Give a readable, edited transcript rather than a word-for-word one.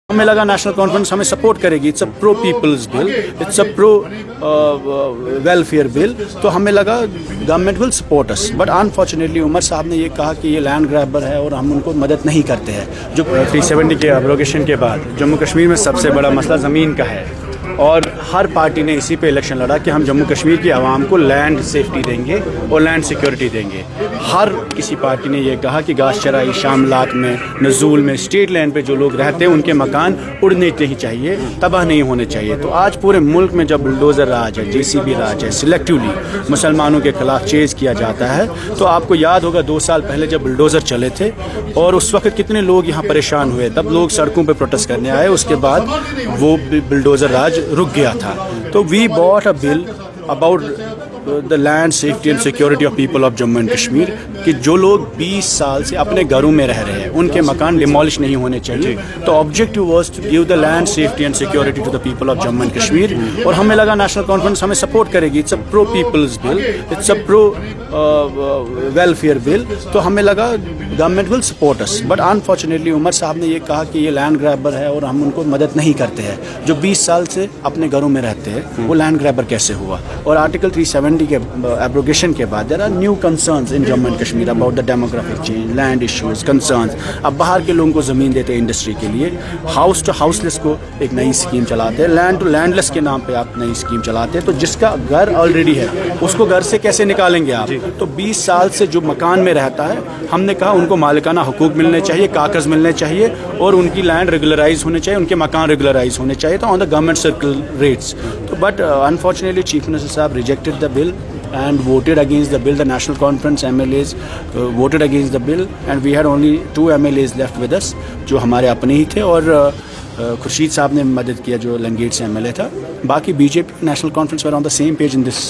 हमें लगा national conference हमें सपोर्ट करेगी, it's a pro people's bill, it's a pro welfare bill, तो हमें लगा government will support us, but unfortunately Omar साहब ने ये कहा कि ये लैंड ग्रैबर है और हम उनको मदद नहीं करते हैं। जो 370 के एब्रोगेशन के बाद जम्मू कश्मीर में सबसे बड़ा मसला ज़मीन का है और हर पार्टी ने इसी पे इलेक्शन लड़ा कि हम जम्मू कश्मीर की आवाम को लैंड सेफ्टी देंगे और लैंड सिक्योरिटी देंगे। हर किसी पार्टी ने ये कहा कि गाश चराई, शामलात में, नज़ूल में, स्टेट लैंड पे जो लोग रहते हैं उनके मकान उड़ने नहीं चाहिए, तबाह नहीं होने चाहिए। तो आज पूरे मुल्क में जब बुलडोज़र राज है, JCB राज है, सिलेक्टिवली मुसलमानों के खिलाफ चेज़ किया जाता है, तो आपको याद होगा 2 साल पहले जब बुलडोज़र चले थे और उस वक्त कितने लोग यहाँ परेशान हुए, तब लोग सड़कों पर प्रोटेस्ट करने आए, उसके बाद वो बुलडोज़र राज रुक गया था। तो we bought a bill about the land safety and security of people of Jammu and Kashmir कि जो लोग 20 साल से अपने घरों में रह रहे हैं उनके मकान डिमोलिश नहीं होने चाहिए। तो objective was to give the land safety and security to the people of Jammu and Kashmir, और हमें लगा नेशनल कॉन्फ्रेंस हमें सपोर्ट करेगी, it's a pro people's bill, it's a pro welfare bill, तो हमें लगा government will support us, but unfortunately Omar साहब ने ये कहा कि ये लैंड ग्रैबर है और हम उनको मदद नहीं करते हैं। जो 20 साल से अपने घरों में रहते हैं वो लैंड ग्रैबर कैसे हुआ? और आर्टिकल 370 के एब्रोगेशन के बाद there are new concerns in Jammu and Kashmir about the demographic change, land issues, concerns. अब बाहर के लोगों को ज़मीन देते हैं इंडस्ट्री के लिए, हाउस टू हाउसलेस को एक नई स्कीम चलाते हैं, लैंड टू लैंडलेस के नाम पे आप नई स्कीम चलाते हैं। तो जिसका घर ऑलरेडी है उसको घर से कैसे निकालेंगे आप? तो 20 साल से जो मकान में रहता है, हमने कहा उनको मालिकाना हुकूक मिलने चाहिए, कागज़ मिलने चाहिए और उनकी लैंड रेगुलराइज होने चाहिए, उनके मकान रेगुलराइज होने चाहिए, तो on the government circle rates. तो बट अनफॉर्चुनेटली चीफ मिनिस्टर साहब rejected the bill and voted against the bill. The National Conference MLAs voted against the bill and we had only 2 MLAs left with us जो हमारे अपने ही थे, और खुर्शीद साहब ने मदद किया जो लंगेट से MLA था। बाकी BJP national conference were on the same page in this.